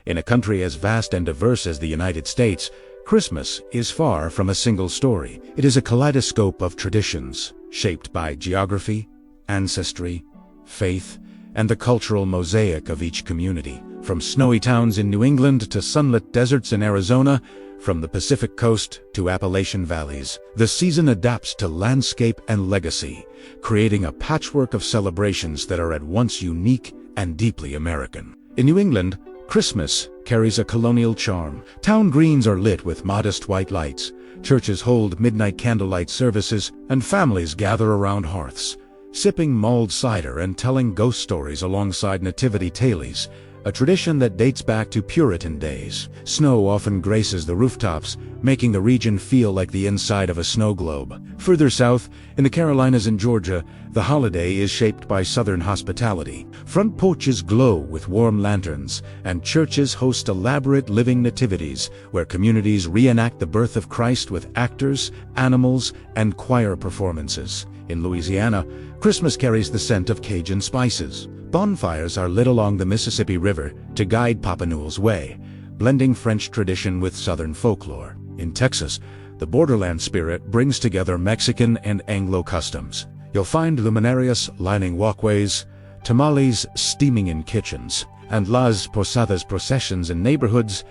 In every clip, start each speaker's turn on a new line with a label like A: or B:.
A: In a country as vast and diverse as the United States, Christmas is far from a single story. It is a kaleidoscope of traditions, shaped by geography, ancestry, faith, and the cultural mosaic of each community. From snowy towns in New England to sunlit deserts in Arizona, from the Pacific Coast to Appalachian valleys, the season adapts to landscape and legacy, creating a patchwork of celebrations that are at once unique and deeply American. In New England, Christmas carries a colonial charm. Town greens are lit with modest white lights, churches hold midnight candlelight services, and families gather around hearths, sipping mulled cider and telling ghost stories alongside nativity tales, a tradition that dates back to Puritan days. Snow often graces the rooftops, making the region feel like the inside of a snow globe. Further south, in the Carolinas and Georgia, the holiday is shaped by Southern hospitality. Front porches glow with warm lanterns, and churches host elaborate living nativities, where communities reenact the birth of Christ with actors, animals, and choir performances. In Louisiana, Christmas carries the scent of Cajun spices. Bonfires are lit along the Mississippi River to guide Papa Noel's way, blending French tradition with Southern folklore. In Texas, the borderland spirit brings together Mexican and Anglo customs. You'll find luminarias lining walkways, tamales steaming in kitchens, and Las Posadas processions in neighborhoods,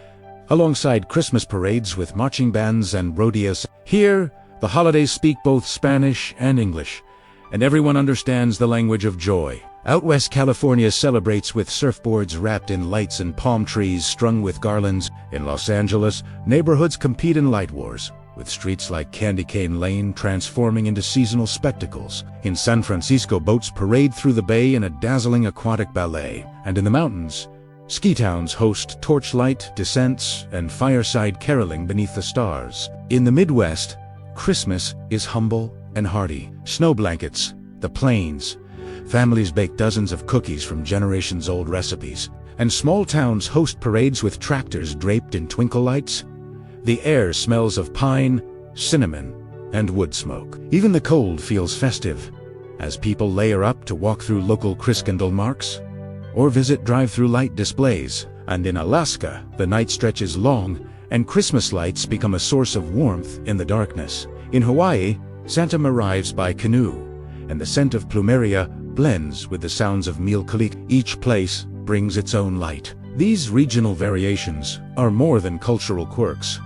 A: alongside Christmas parades with marching bands and rodeos. Here, the holidays speak both Spanish and English, and everyone understands the language of joy. Out west, California celebrates with surfboards wrapped in lights and palm trees strung with garlands. In Los Angeles, neighborhoods compete in light wars, with streets like Candy Cane Lane transforming into seasonal spectacles. In San Francisco, boats parade through the bay in a dazzling aquatic ballet. And in the mountains, ski towns host torchlight descents and fireside caroling beneath the stars. In the Midwest, Christmas is humble and hearty. Snow blankets, the plains, families bake dozens of cookies from generations-old recipes, and small towns host parades with tractors draped in twinkle lights. The air smells of pine, cinnamon, and wood smoke. Even the cold feels festive, as people layer up to walk through local Christkindl marks or visit drive-through light displays. And in Alaska, the night stretches long, and Christmas lights become a source of warmth in the darkness. In Hawaii, Santa arrives by canoe, and the scent of plumeria blends with the sounds of meal-kalik. Each place brings its own light. These regional variations are more than cultural quirks.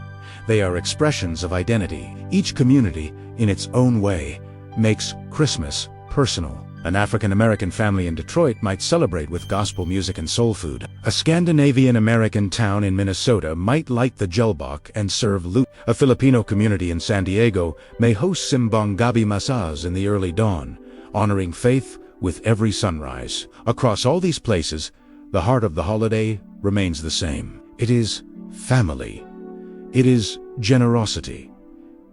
A: They are expressions of identity. Each community, in its own way, makes Christmas personal. An African-American family in Detroit might celebrate with gospel music and soul food. A Scandinavian-American town in Minnesota might light the jelbok and serve loot. A Filipino community in San Diego may host simbang gabi masas in the early dawn, honoring faith with every sunrise. Across all these places, the heart of the holiday remains the same. It is family. It is generosity.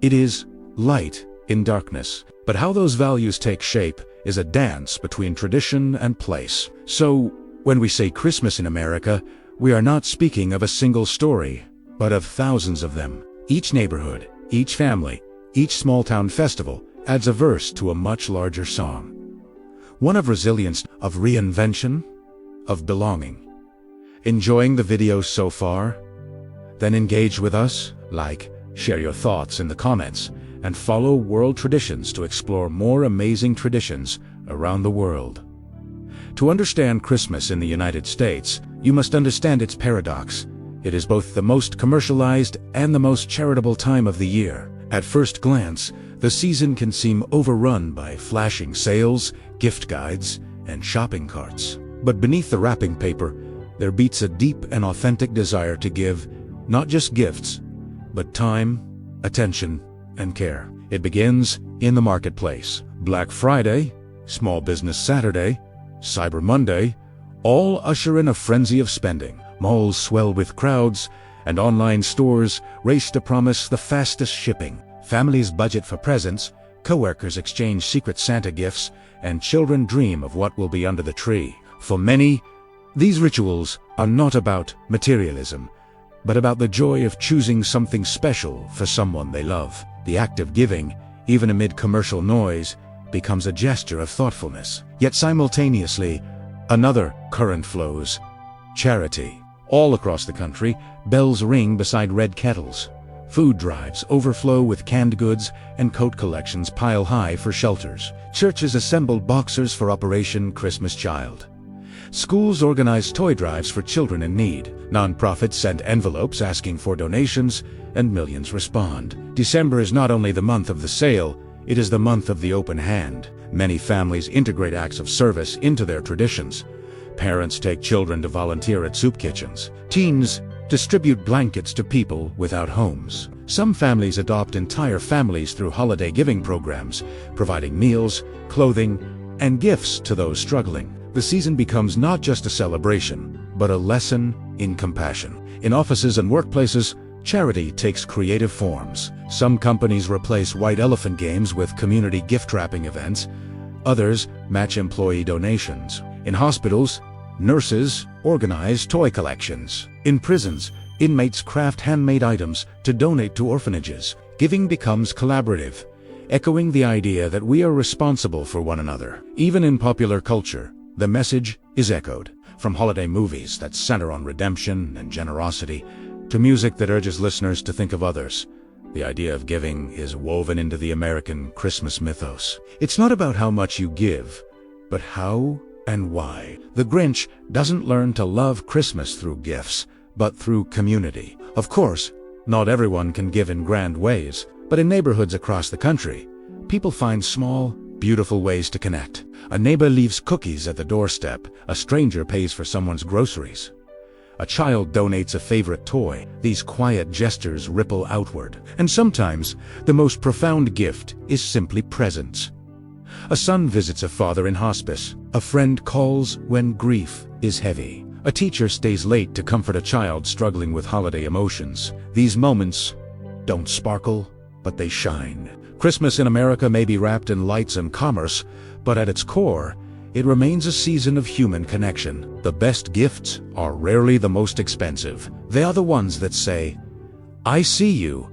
A: It is light in darkness. But how those values take shape is a dance between tradition and place. So, when we say Christmas in America, we are not speaking of a single story, but of thousands of them. Each neighborhood, each family, each small-town festival adds a verse to a much larger song. One of resilience, of reinvention, of belonging. Enjoying the video so far? Then engage with us, like, share your thoughts in the comments, and follow World Traditions to explore more amazing traditions around the world. To understand Christmas in the United States, you must understand its paradox. It is both the most commercialized and the most charitable time of the year. At first glance, the season can seem overrun by flashing sales, gift guides, and shopping carts. But beneath the wrapping paper, there beats a deep and authentic desire to give not just gifts, but time, attention, and care. It begins in the marketplace. Black Friday, Small Business Saturday, Cyber Monday, all usher in a frenzy of spending. Malls swell with crowds, and online stores race to promise the fastest shipping. Families budget for presents, coworkers exchange secret Santa gifts, and children dream of what will be under the tree. For many, these rituals are not about materialism, but about the joy of choosing something special for someone they love. The act of giving, even amid commercial noise, becomes a gesture of thoughtfulness. Yet simultaneously, another current flows: charity. All across the country, bells ring beside red kettles. Food drives overflow with canned goods, and coat collections pile high for shelters. Churches assemble boxers for Operation Christmas Child. Schools organize toy drives for children in need. Nonprofits send envelopes asking for donations, and millions respond. December is not only the month of the sale, it is the month of the open hand. Many families integrate acts of service into their traditions. Parents take children to volunteer at soup kitchens. Teens distribute blankets to people without homes. Some families adopt entire families through holiday giving programs, providing meals, clothing, and gifts to those struggling. The season becomes not just a celebration, but a lesson in compassion. In offices and workplaces, charity takes creative forms. Some companies replace white elephant games with community gift-wrapping events. Others match employee donations. In hospitals, nurses organize toy collections. In prisons, inmates craft handmade items to donate to orphanages. Giving becomes collaborative, echoing the idea that we are responsible for one another. Even in popular culture, the message is echoed. From holiday movies that center on redemption and generosity, to music that urges listeners to think of others, the idea of giving is woven into the American Christmas mythos. It's not about how much you give, but how and why. The Grinch doesn't learn to love Christmas through gifts, but through community. Of course, not everyone can give in grand ways, but in neighborhoods across the country, people find small, beautiful ways to connect. A neighbor leaves cookies at the doorstep. A stranger pays for someone's groceries. A child donates a favorite toy. These quiet gestures ripple outward. And sometimes, the most profound gift is simply presence. A son visits a father in hospice. A friend calls when grief is heavy. A teacher stays late to comfort a child struggling with holiday emotions. These moments don't sparkle, but they shine. Christmas in America may be wrapped in lights and commerce, but at its core, it remains a season of human connection. The best gifts are rarely the most expensive. They are the ones that say, "I see you,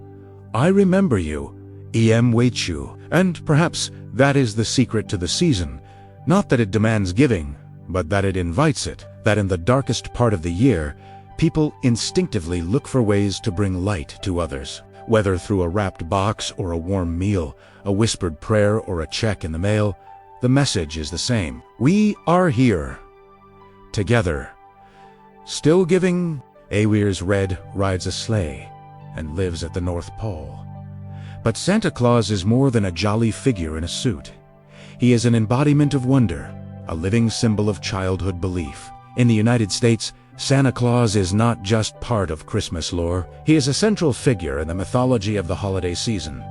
A: I remember you, em waits you." And perhaps that is the secret to the season. Not that it demands giving, but that it invites it. That in the darkest part of the year, people instinctively look for ways to bring light to others. Whether through a wrapped box or a warm meal, a whispered prayer or a check in the mail, the message is the same. We are here, together, still giving. Aweir's Red rides a sleigh and lives at the North Pole. But Santa Claus is more than a jolly figure in a suit. He is an embodiment of wonder, a living symbol of childhood belief. In the United States, Santa Claus is not just part of Christmas lore. He is a central figure in the mythology of the holiday season,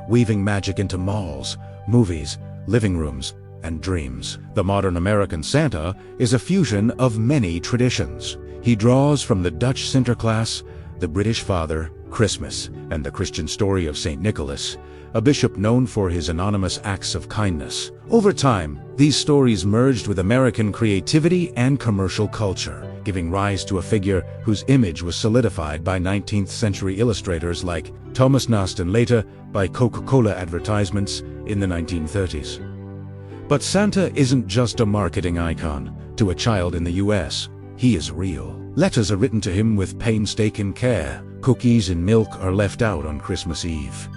A: weaving magic into malls, movies, living rooms, and dreams. The modern American Santa is a fusion of many traditions. He draws from the Dutch Sinterklaas, the British Father, Christmas, and the Christian story of St. Nicholas, a bishop known for his anonymous acts of kindness. Over time, these stories merged with American creativity and commercial culture, giving rise to a figure whose image was solidified by 19th century illustrators like Thomas Nast and later by Coca-Cola advertisements in the 1930s. But Santa isn't just a marketing icon. To a child in the US, he is real. Letters are written to him with painstaking care. Cookies and milk are left out on Christmas Eve.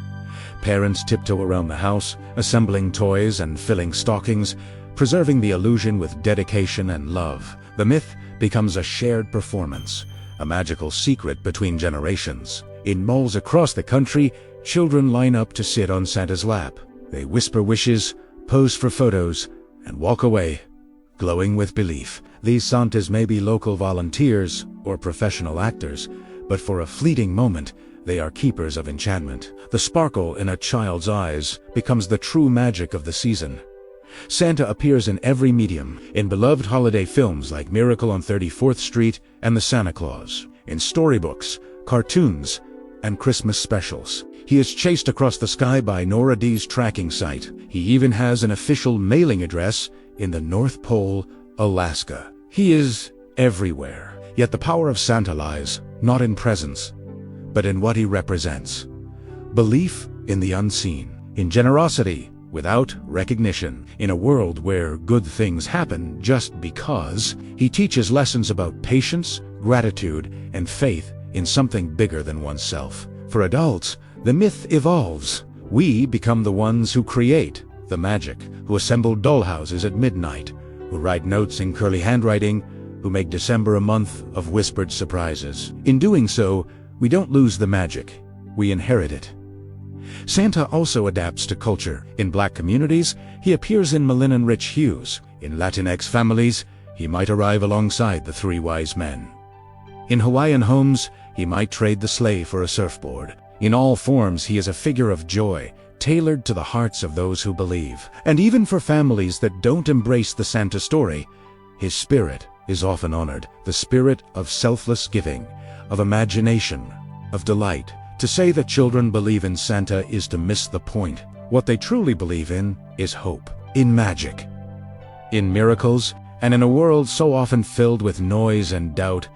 A: Parents tiptoe around the house, assembling toys and filling stockings, preserving the illusion with dedication and love. The myth becomes a shared performance, a magical secret between generations. In malls across the country, children line up to sit on Santa's lap. They whisper wishes, pose for photos, and walk away, glowing with belief. These Santas may be local volunteers or professional actors, but for a fleeting moment, they are keepers of enchantment. The sparkle in a child's eyes becomes the true magic of the season. Santa appears in every medium, in beloved holiday films like Miracle on 34th Street and The Santa Claus, in storybooks, cartoons, and Christmas specials. He is chased across the sky by Nora D's tracking site. He even has an official mailing address in the North Pole, Alaska. He is everywhere. Yet the power of Santa lies not in presence, but in what he represents. Belief in the unseen, in generosity without recognition. In a world where good things happen just because, he teaches lessons about patience, gratitude, and faith in something bigger than oneself. For adults, the myth evolves. We become the ones who create the magic, who assemble dollhouses at midnight, who write notes in curly handwriting, who make December a month of whispered surprises. In doing so, we don't lose the magic, we inherit it. Santa also adapts to culture. In Black communities, he appears in melanin-rich hues. In Latinx families, he might arrive alongside the three wise men. In Hawaiian homes, he might trade the sleigh for a surfboard. In all forms, he is a figure of joy, tailored to the hearts of those who believe. And even for families that don't embrace the Santa story, his spirit is often honored. The spirit of selfless giving, of imagination, of delight. To say that children believe in Santa is to miss the point. What they truly believe in is hope, in magic, in miracles, and in a world so often filled with noise and doubt.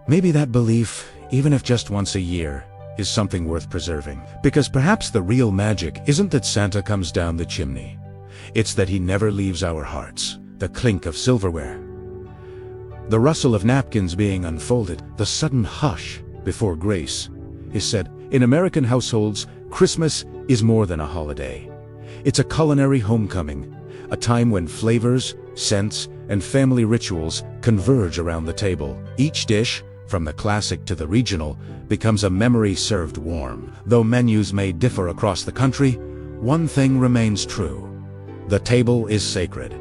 A: Maybe that belief, even if just once a year, is something worth preserving. Because perhaps the real magic isn't that Santa comes down the chimney. It's that he never leaves our hearts. The clink of silverware, the rustle of napkins being unfolded, the sudden hush before grace is said. In American households, Christmas is more than a holiday. It's a culinary homecoming, a time when flavors, scents, and family rituals converge around the table. Each dish, from the classic to the regional, becomes a memory served warm. Though menus may differ across the country, one thing remains true. The table is sacred.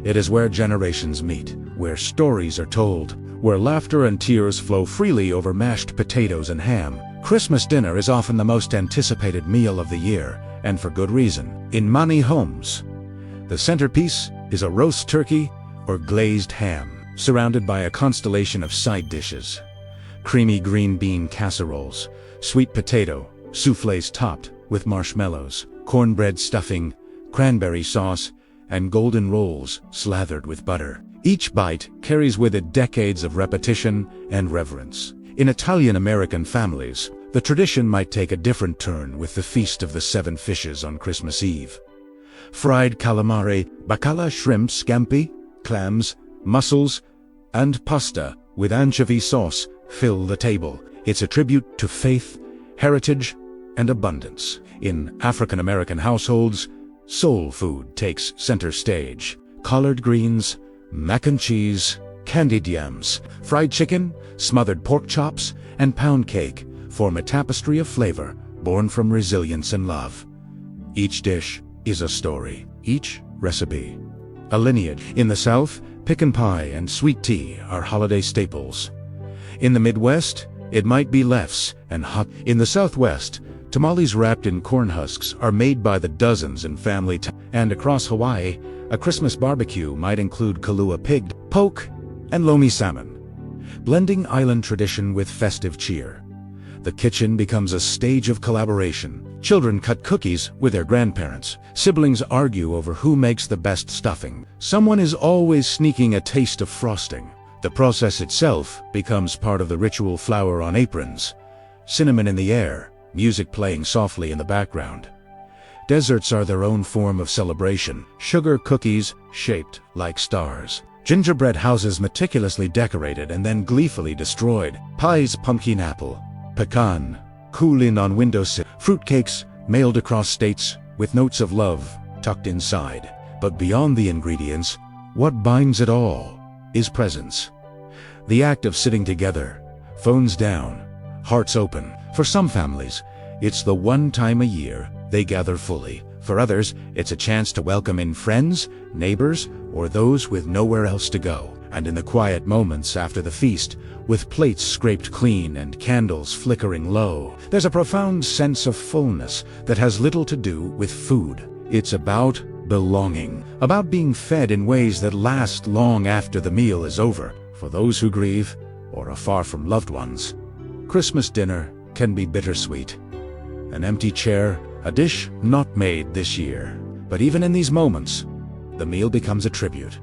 A: It is where generations meet, where stories are told, where laughter and tears flow freely over mashed potatoes and ham. Christmas dinner is often the most anticipated meal of the year, and for good reason. In many homes, the centerpiece is a roast turkey or glazed ham, surrounded by a constellation of side dishes. Creamy green bean casseroles, sweet potato soufflés topped with marshmallows, cornbread stuffing, cranberry sauce, and golden rolls slathered with butter. Each bite carries with it decades of repetition and reverence. In Italian-American families, the tradition might take a different turn with the Feast of the Seven Fishes on Christmas Eve. Fried calamari, bacala, shrimp, scampi, clams, mussels, and pasta with anchovy sauce fill the table. It's a tribute to faith, heritage, and abundance. In African-American households, soul food takes center stage. Collard greens, mac and cheese, candied yams, fried chicken, smothered pork chops, and pound cake form a tapestry of flavor born from resilience and love. Each dish is a story, each recipe a lineage. In the South, pecan pie and sweet tea are holiday staples. In the Midwest, it might be lefse and hot. In the Southwest, tamales wrapped in corn husks are made by the dozens in family time. And across Hawaii, a Christmas barbecue might include Kalua pig, poke, and lomi salmon, blending island tradition with festive cheer. The kitchen becomes a stage of collaboration. Children cut cookies with their grandparents. Siblings argue over who makes the best stuffing. Someone is always sneaking a taste of frosting. The process itself becomes part of the ritual. Flour on aprons, cinnamon in the air, music playing softly in the background. Desserts are their own form of celebration. Sugar cookies shaped like stars. Gingerbread houses meticulously decorated and then gleefully destroyed. Pies, pumpkin apple, pecan, cool in on windowsill. Fruitcakes mailed across states with notes of love tucked inside. But beyond the ingredients, what binds it all is presence. The act of sitting together, phones down, hearts open. For some families, it's the one time a year they gather fully. For others, it's a chance to welcome in friends, neighbors, or those with nowhere else to go. And in the quiet moments after the feast, with plates scraped clean and candles flickering low, there's a profound sense of fullness that has little to do with food. It's about belonging, about being fed in ways that last long after the meal is over. For those who grieve or are far from loved ones, Christmas dinner can be bittersweet. An empty chair, a dish not made this year. But even in these moments, the meal becomes a tribute,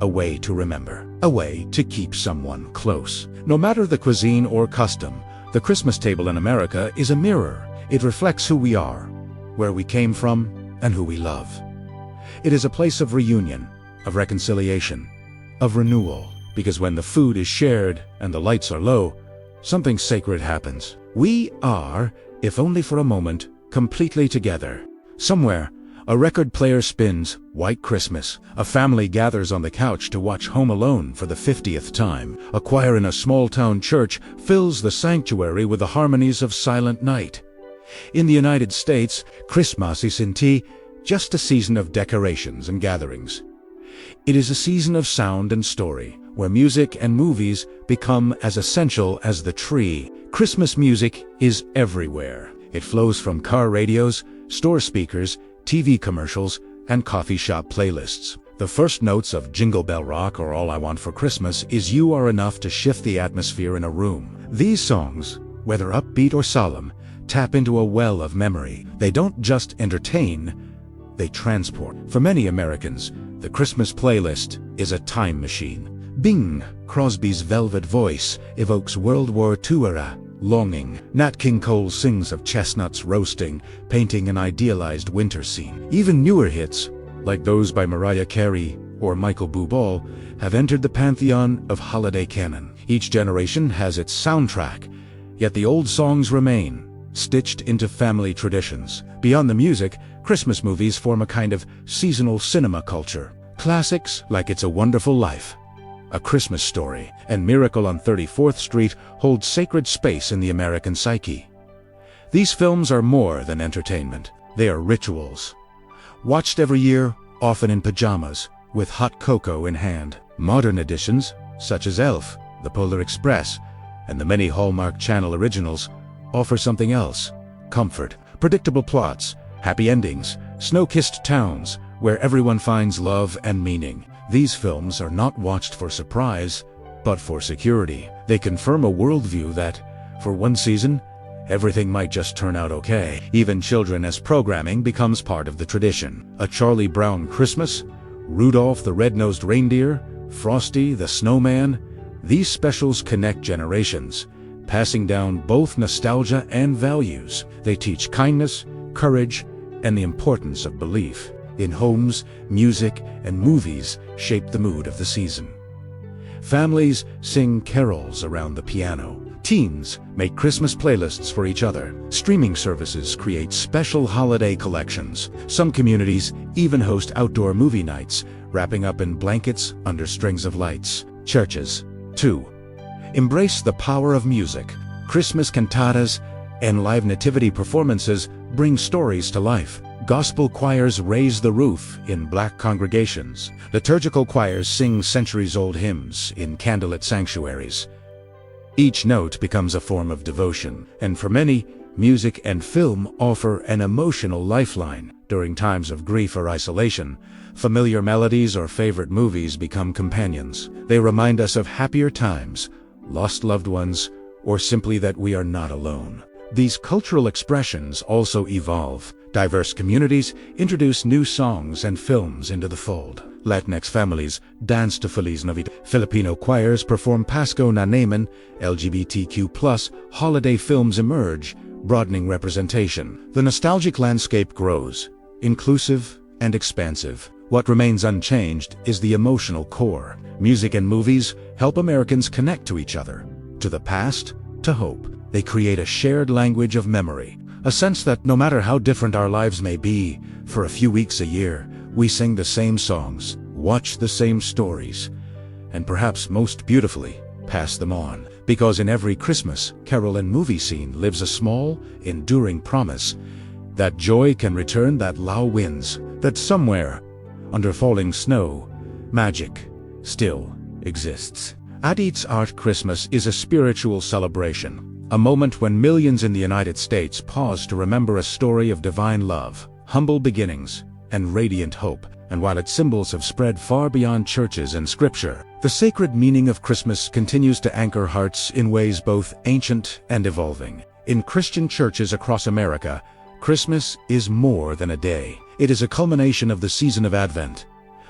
A: a way to remember, a way to keep someone close. No matter the cuisine or custom, the Christmas table in America is a mirror. It reflects who we are, where we came from, and who we love. It is a place of reunion, of reconciliation, of renewal. because when the food is shared and the lights are low, something sacred happens. We are, if only for a moment, completely together. Somewhere, a record player spins White Christmas. A family gathers on the couch to watch Home Alone for the 50th time. A choir in a small-town church fills the sanctuary with the harmonies of Silent Night. In the United States, Christmas isn't just a season of decorations and gatherings. It is a season of sound and story, where music and movies become as essential as the tree. Christmas music is everywhere. It flows from car radios, store speakers, TV commercials, and coffee shop playlists. The first notes of Jingle Bell Rock or All I Want for Christmas is you are enough to shift the atmosphere in a room. These songs, whether upbeat or solemn, tap into a well of memory. They don't just entertain, they transport. For many Americans, the Christmas playlist is a time machine. Bing Crosby's velvet voice evokes World War II era longing. Nat King Cole sings of chestnuts roasting, painting an idealized winter scene. Even newer hits, like those by Mariah Carey or Michael Bublé, have entered the pantheon of holiday canon. Each generation has its soundtrack, yet the old songs remain, stitched into family traditions. Beyond the music, Christmas movies form a kind of seasonal cinema culture. Classics like It's a Wonderful Life, A Christmas Story, and Miracle on 34th Street hold sacred space in the American psyche. These films are more than entertainment. They are rituals. Watched every year, often in pajamas, with hot cocoa in hand. Modern editions, such as Elf, The Polar Express, and the many Hallmark Channel originals, offer something else. Comfort, predictable plots, happy endings, snow-kissed towns, where everyone finds love and meaning. These films are not watched for surprise, but for security. They confirm a worldview that, for one season, everything might just turn out okay. Even children as programming becomes part of the tradition. A Charlie Brown Christmas, Rudolph the Red-Nosed Reindeer, Frosty the Snowman, these specials connect generations, passing down both nostalgia and values. They teach kindness, courage, and the importance of belief. In homes, music, and movies shape the mood of the season. Families sing carols around the piano. Teens make Christmas playlists for each other. Streaming services create special holiday collections. Some communities even host outdoor movie nights, wrapping up in blankets under strings of lights. Churches, too, embrace the power of music. Christmas cantatas and live nativity performances bring stories to life. Gospel choirs raise the roof in Black congregations. Liturgical choirs sing centuries-old hymns in candlelit sanctuaries. Each note becomes a form of devotion, and for many, music and film offer an emotional lifeline. During times of grief or isolation, familiar melodies or favorite movies become companions. They remind us of happier times, lost loved ones, or simply that we are not alone. These cultural expressions also evolve. Diverse communities introduce new songs and films into the fold. Latinx families dance to Feliz Navidad. Filipino choirs perform Pasko na Naman. LGBTQ+ holiday films emerge, broadening representation. The nostalgic landscape grows, inclusive and expansive. What remains unchanged is the emotional core. Music and movies help Americans connect to each other, to the past, to hope. They create a shared language of memory, a sense that no matter how different our lives may be, for a few weeks a year, we sing the same songs, watch the same stories, and perhaps most beautifully, pass them on. Because in every Christmas, carol, and movie scene lives a small, enduring promise that joy can return, that Lao wins, that somewhere, under falling snow, magic still exists. Adit's Art Christmas is a spiritual celebration, a moment when millions in the United States pause to remember a story of divine love, humble beginnings, and radiant hope. And while its symbols have spread far beyond churches and scripture, the sacred meaning of Christmas continues to anchor hearts in ways both ancient and evolving. In Christian churches across America, Christmas is more than a day. It is a culmination of the season of Advent.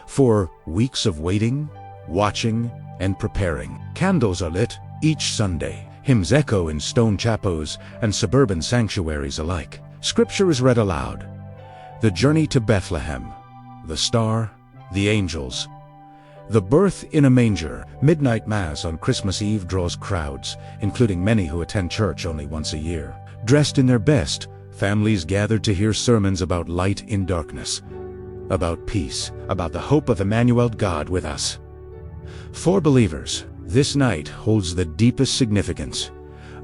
A: For weeks of waiting, watching, and preparing. Candles are lit each Sunday. Hymns echo in stone chapels and suburban sanctuaries alike. Scripture is read aloud. The journey to Bethlehem, the star, the angels. The birth in a manger. Midnight Mass on Christmas Eve draws crowds, including many who attend church only once a year. Dressed in their best, families gather to hear sermons about light in darkness, about peace, about the hope of Emmanuel, God with us. For believers, this night holds the deepest significance,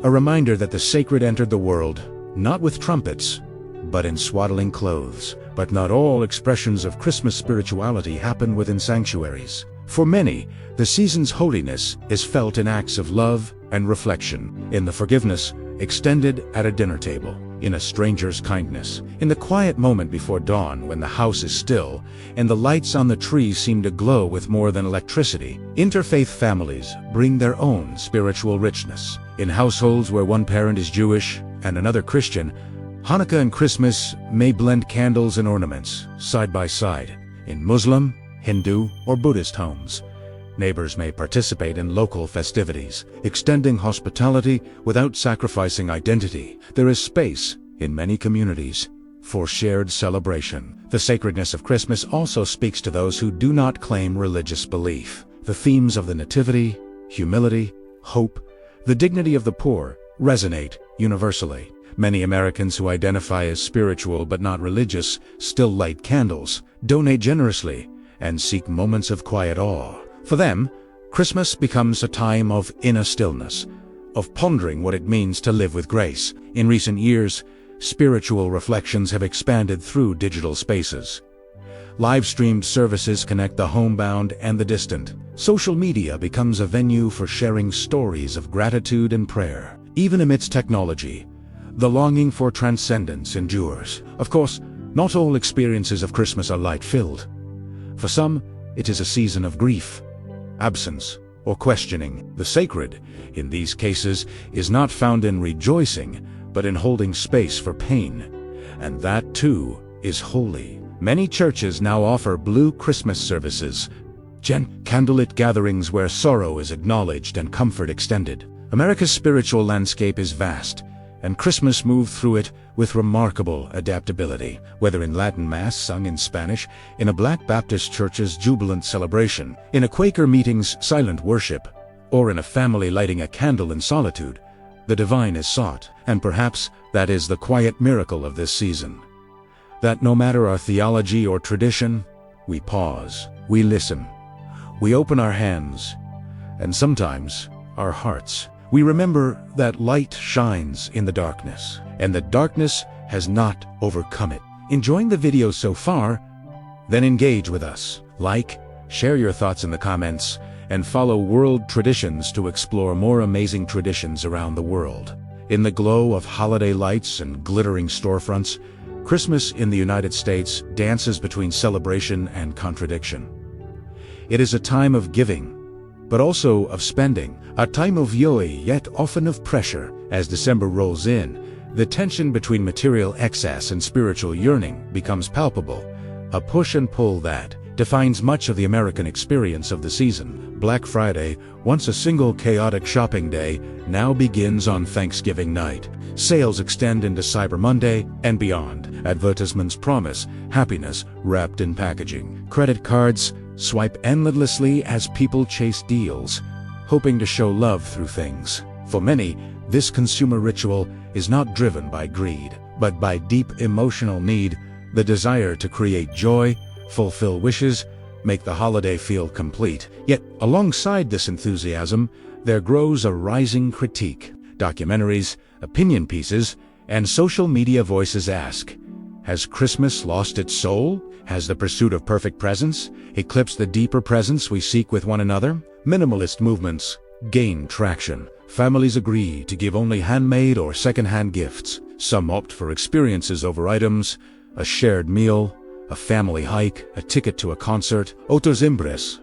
A: a reminder that the sacred entered the world, not with trumpets, but in swaddling clothes. But not all expressions of Christmas spirituality happen within sanctuaries. For many, the season's holiness is felt in acts of love and reflection, in the forgiveness extended at a dinner table, in a stranger's kindness, in the quiet moment before dawn when the house is still and the lights on the trees seem to glow with more than electricity. Interfaith families bring their own spiritual richness. In households where one parent is Jewish and another Christian, Hanukkah and Christmas may blend candles and ornaments side by side. In Muslim, Hindu, or Buddhist homes, neighbors may participate in local festivities, extending hospitality without sacrificing identity. There is space, in many communities, for shared celebration. The sacredness of Christmas also speaks to those who do not claim religious belief. The themes of the Nativity, humility, hope, the dignity of the poor resonate universally. Many Americans who identify as spiritual but not religious still light candles, donate generously, and seek moments of quiet awe. For them, Christmas becomes a time of inner stillness, of pondering what it means to live with grace. In recent years, spiritual reflections have expanded through digital spaces. Live-streamed services connect the homebound and the distant. Social media becomes a venue for sharing stories of gratitude and prayer. Even amidst technology, the longing for transcendence endures. Of course, not all experiences of Christmas are light-filled. For some, it is a season of grief, absence, or questioning. The sacred, in these cases, is not found in rejoicing, but in holding space for pain. And that, too, is holy. Many churches now offer Blue Christmas services, candlelit gatherings where sorrow is acknowledged and comfort extended. America's spiritual landscape is vast, and Christmas moved through it with remarkable adaptability. Whether in Latin Mass sung in Spanish, in a Black Baptist church's jubilant celebration, in a Quaker meeting's silent worship, or in a family lighting a candle in solitude, the divine is sought. And perhaps that is the quiet miracle of this season. That no matter our theology or tradition, we pause, we listen, we open our hands, and sometimes our hearts. We remember that light shines in the darkness, and that darkness has not overcome it. Enjoying the video so far? Then engage with us. Like, share your thoughts in the comments, and follow World Traditions to explore more amazing traditions around the world. In the glow of holiday lights and glittering storefronts, Christmas in the United States dances between celebration and contradiction. It is a time of giving, but also of spending, a time of joy yet often of pressure. As December rolls in, the tension between material excess and spiritual yearning becomes palpable, a push and pull that defines much of the American experience of the season. Black Friday, once a single chaotic shopping day, now begins on Thanksgiving night. Sales extend into Cyber Monday and beyond. Advertisements promise happiness wrapped in packaging. Credit cards swipe endlessly as people chase deals, hoping to show love through things. For many, this consumer ritual is not driven by greed, but by deep emotional need, the desire to create joy, fulfill wishes, make the holiday feel complete. Yet, alongside this enthusiasm, there grows a rising critique. Documentaries, opinion pieces, and social media voices ask, has Christmas lost its soul? Has the pursuit of perfect presents eclipsed the deeper presence we seek with one another? Minimalist movements gain traction. Families agree to give only handmade or second-hand gifts. Some opt for experiences over items, a shared meal, a family hike, a ticket to a concert. Otros Imbres,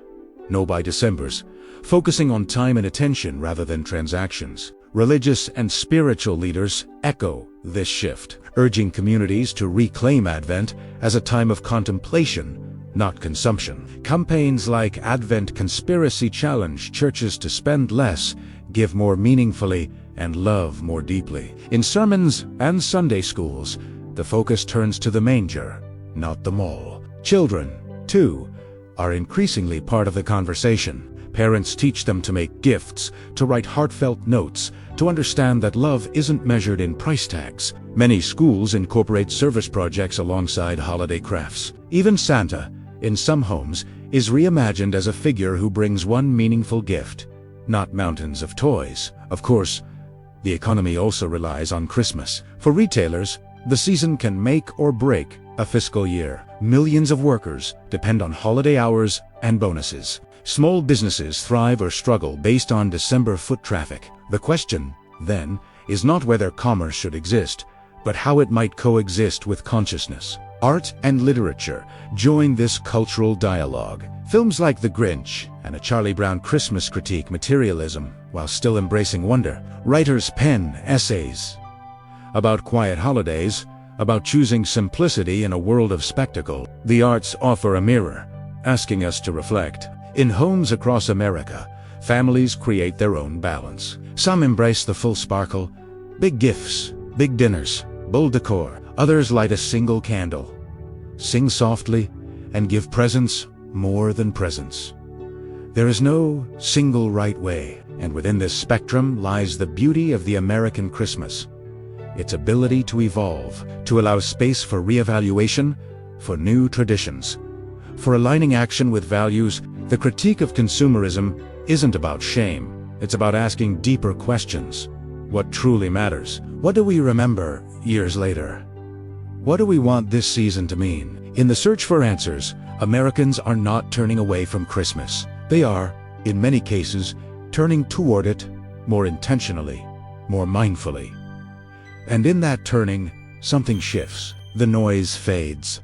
A: no by Decembers, focusing on time and attention rather than transactions. Religious and spiritual leaders echo this shift, urging communities to reclaim Advent as a time of contemplation, not consumption. Campaigns like Advent Conspiracy challenge churches to spend less, give more meaningfully, and love more deeply. In sermons and Sunday schools, the focus turns to the manger, not the mall. Children, too, are increasingly part of the conversation. Parents teach them to make gifts, to write heartfelt notes, to understand that love isn't measured in price tags. Many schools incorporate service projects alongside holiday crafts. Even Santa, in some homes, is reimagined as a figure who brings one meaningful gift, not mountains of toys. Of course, the economy also relies on Christmas. For retailers, the season can make or break a fiscal year. Millions of workers depend on holiday hours and bonuses. Small businesses thrive or struggle based on December foot traffic. The question, then, is not whether commerce should exist, but how it might coexist with consciousness. Art and literature join this cultural dialogue. Films like The Grinch and a Charlie Brown Christmas critique materialism while still embracing wonder. Writers pen essays about quiet holidays, about choosing simplicity in a world of spectacle. The arts offer a mirror, asking us to reflect. In homes across America, families create their own balance. Some embrace the full sparkle, big gifts, big dinners, bold decor. Others light a single candle, sing softly, and give presents more than presents. There is no single right way, and within this spectrum lies the beauty of the American Christmas. Its ability to evolve, to allow space for reevaluation, for new traditions, for aligning action with values. The critique of consumerism isn't about shame. It's about asking deeper questions. What truly matters? What do we remember years later? What do we want this season to mean? In the search for answers, Americans are not turning away from Christmas. They are, in many cases, turning toward it more intentionally, more mindfully. And in that turning, something shifts. The noise fades.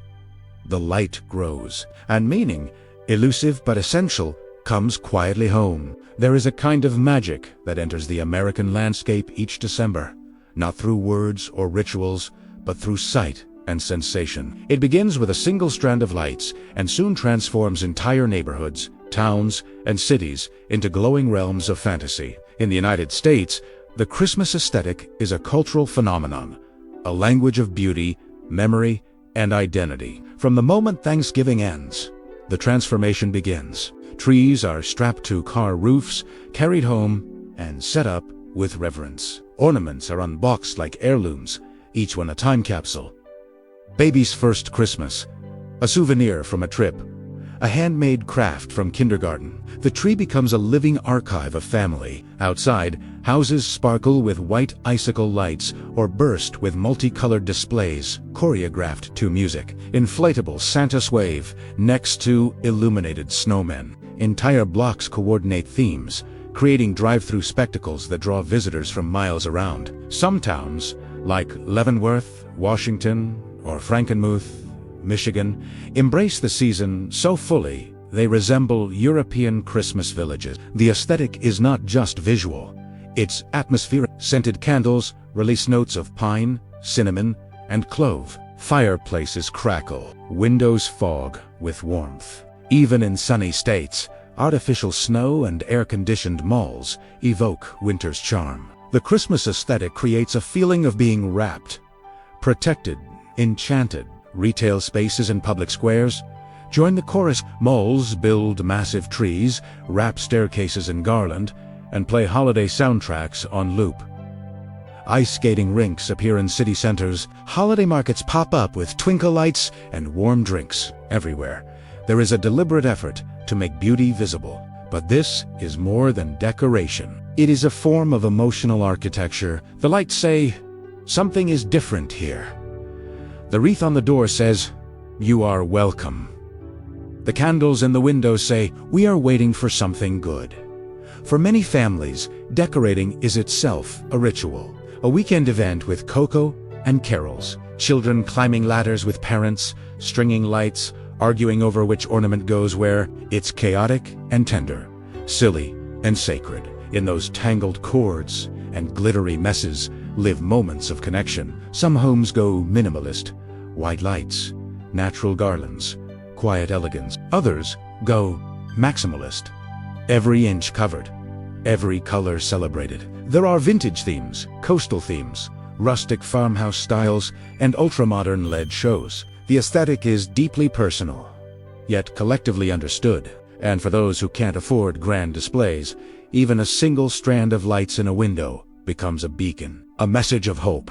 A: The light grows. And meaning, elusive but essential, comes quietly home. There is a kind of magic that enters the American landscape each December, not through words or rituals, but through sight and sensation. It begins with a single strand of lights and soon transforms entire neighborhoods, towns, and cities into glowing realms of fantasy. In the United States, the Christmas aesthetic is a cultural phenomenon, a language of beauty, memory, and identity. From the moment Thanksgiving ends, the transformation begins. Trees are strapped to car roofs, carried home, and set up with reverence. Ornaments are unboxed like heirlooms, each one a time capsule. Baby's first Christmas, a souvenir from a trip, a handmade craft from kindergarten. The tree becomes a living archive of family. Outside, houses sparkle with white icicle lights or burst with multicolored displays, choreographed to music. Inflatable Santas wave next to illuminated snowmen. Entire blocks coordinate themes, creating drive-through spectacles that draw visitors from miles around. Some towns, like Leavenworth, Washington, or Frankenmuth, Michigan, embrace the season so fully they resemble European Christmas villages. The aesthetic is not just visual, it's atmospheric. Scented candles release notes of pine, cinnamon, and clove. Fireplaces crackle, windows fog with warmth. Even in sunny states, artificial snow and air-conditioned malls evoke winter's charm. The Christmas aesthetic creates a feeling of being wrapped, protected, enchanted. Retail spaces and public squares join the chorus. Malls build massive trees, wrap staircases in garland, and play holiday soundtracks on loop. Ice skating rinks appear in city centers. Holiday markets pop up with twinkle lights and warm drinks. Everywhere, there is a deliberate effort to make beauty visible. But this is more than decoration. It is a form of emotional architecture. The lights say, "Something is different here." The wreath on the door says, "You are welcome." The candles in the windows say, "We are waiting for something good." For many families, decorating is itself a ritual, a weekend event with cocoa and carols, children climbing ladders with parents, stringing lights, arguing over which ornament goes where. It's chaotic and tender, silly and sacred. In those tangled cords and glittery messes live moments of connection. Some homes go minimalist, white lights, natural garlands, quiet elegance. Others go maximalist, every inch covered, every color celebrated. There are vintage themes, coastal themes, rustic farmhouse styles, and ultramodern LED shows. The aesthetic is deeply personal, yet collectively understood. And for those who can't afford grand displays, even a single strand of lights in a window becomes a beacon, a message of hope,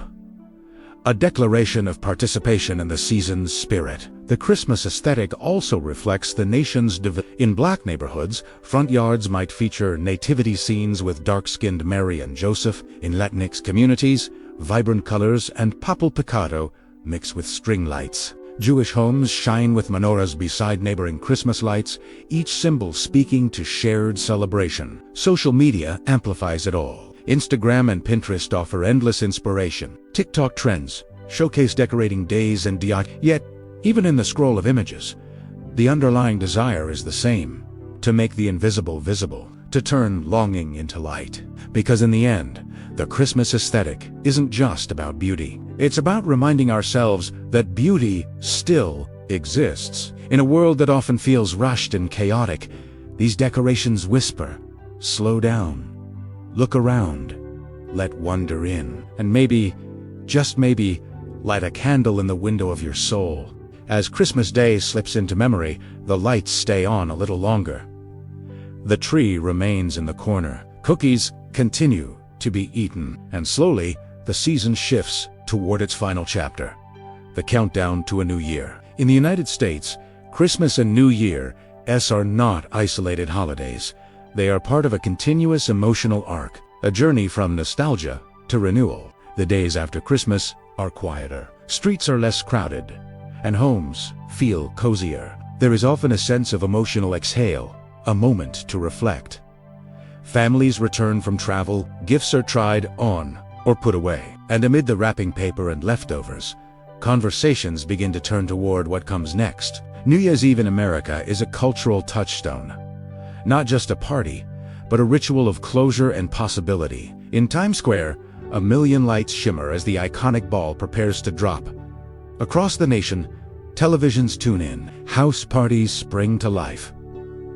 A: a declaration of participation in the season's spirit. The Christmas aesthetic also reflects the nation's In Black neighborhoods, front yards might feature nativity scenes with dark-skinned Mary and Joseph. In Latinx communities, vibrant colors and papel picado mix with string lights. Jewish homes shine with menorahs beside neighboring Christmas lights, each symbol speaking to shared celebration. Social media amplifies it all. Instagram and Pinterest offer endless inspiration. TikTok trends showcase decorating days and yet, even in the scroll of images, the underlying desire is the same: to make the invisible visible, to turn longing into light. Because in the end, the Christmas aesthetic isn't just about beauty. It's about reminding ourselves that beauty still exists. In a world that often feels rushed and chaotic, these decorations whisper, slow down, look around, let wonder in, and maybe, just maybe, light a candle in the window of your soul. As Christmas Day slips into memory, the lights stay on a little longer. The tree remains in the corner. Cookies continue to be eaten, and slowly, the season shifts toward its final chapter, the countdown to a new year. In the United States, Christmas and New Year's are not isolated holidays. They are part of a continuous emotional arc, a journey from nostalgia to renewal. The days after Christmas are quieter, streets are less crowded, and homes feel cozier. There is often a sense of emotional exhale, a moment to reflect. Families return from travel, gifts are tried on or put away, and amid the wrapping paper and leftovers, conversations begin to turn toward what comes next. New Year's Eve in America is a cultural touchstone. Not just a party, but a ritual of closure and possibility. In Times Square, a million lights shimmer as the iconic ball prepares to drop. Across the nation, televisions tune in, house parties spring to life.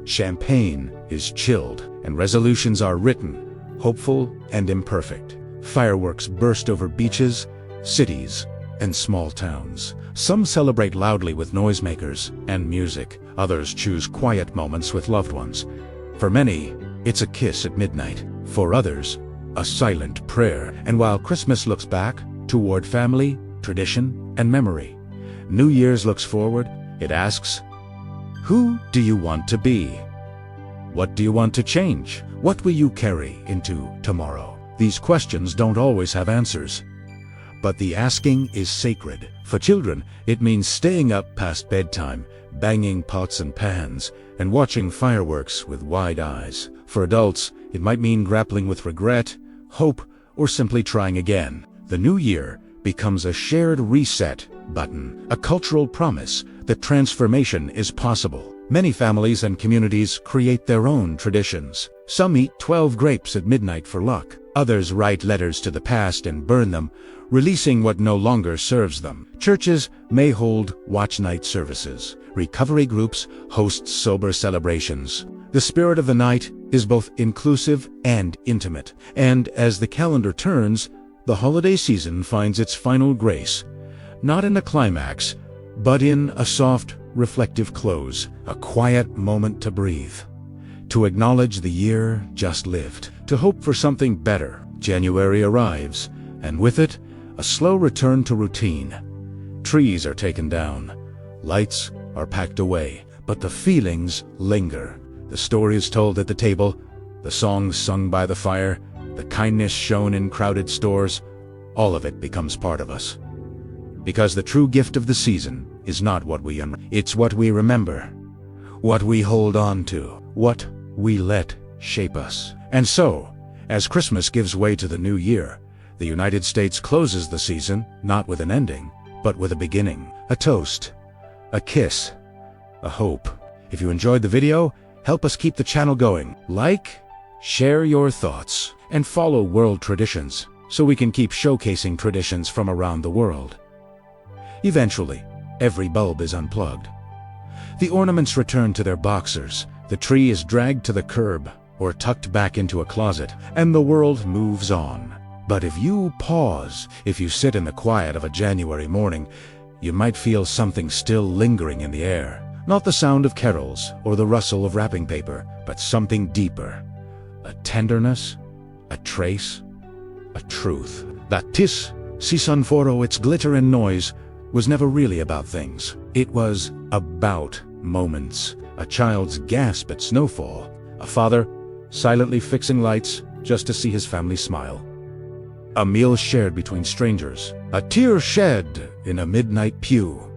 A: Champagne is chilled, and resolutions are written, hopeful and imperfect. Fireworks burst over beaches, cities, and small towns. Some celebrate loudly with noisemakers and music. Others choose quiet moments with loved ones. For many, it's a kiss at midnight. For others, a silent prayer. And while Christmas looks back toward family, tradition, and memory, New Year's looks forward. It asks, who do you want to be? What do you want to change? What will you carry into tomorrow? These questions don't always have answers, but the asking is sacred. For children, it means staying up past bedtime, banging pots and pans, and watching fireworks with wide eyes. For adults, it might mean grappling with regret, hope, or simply trying again. The new year becomes a shared reset button, a cultural promise that transformation is possible. Many families and communities create their own traditions. Some eat 12 grapes at midnight for luck. Others write letters to the past and burn them, releasing what no longer serves them. Churches may hold watch night services. Recovery groups host sober celebrations. The spirit of the night is both inclusive and intimate. And as the calendar turns, the holiday season finds its final grace, not in a climax, but in a soft, reflective close, a quiet moment to breathe, to acknowledge the year just lived, to hope for something better. January arrives, and with it, a slow return to routine. Trees are taken down, lights are packed away, but the feelings linger. The stories told at the table, the songs sung by the fire, the kindness shown in crowded stores, all of it becomes part of us. Because the true gift of the season is not what we it's what we remember, what we hold on to, what we let shape us. And so, as Christmas gives way to the new year, the United States closes the season not with an ending, but with a beginning, a toast, a kiss, a hope. If you enjoyed the video, help us keep the channel going. Like, share your thoughts, and follow World Traditions so we can keep showcasing traditions from around the world. Eventually, every bulb is unplugged. The ornaments return to their boxers, the tree is dragged to the curb or tucked back into a closet, and the world moves on. But if you pause, if you sit in the quiet of a January morning, you might feel something still lingering in the air. Not the sound of carols or the rustle of wrapping paper, but something deeper. A tenderness, a trace, a truth. That tis, si son foro, its glitter and noise, was never really about things. It was about moments. A child's gasp at snowfall. A father silently fixing lights just to see his family smile. A meal shared between strangers. A tear shed in a midnight pew.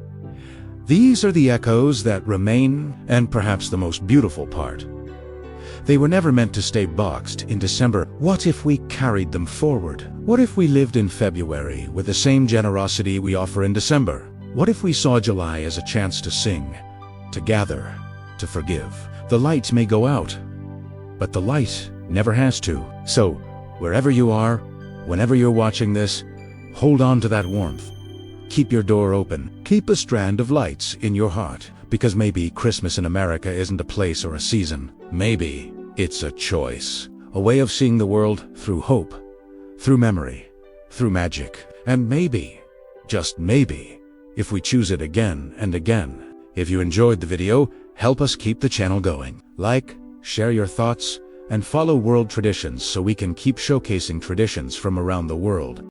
A: These are the echoes that remain, and perhaps the most beautiful part. They were never meant to stay boxed in December. What if we carried them forward? What if we lived in February with the same generosity we offer in December? What if we saw July as a chance to sing, to gather, to forgive? The lights may go out, but the light never has to. So, wherever you are, whenever you're watching this, hold on to that warmth. Keep your door open. Keep a strand of lights in your heart. Because maybe Christmas in America isn't a place or a season. Maybe it's a choice. A way of seeing the world through hope, through memory, through magic. And maybe, just maybe, if we choose it again and again. If you enjoyed the video, help us keep the channel going. Like, share your thoughts, and follow World Traditions so we can keep showcasing traditions from around the world.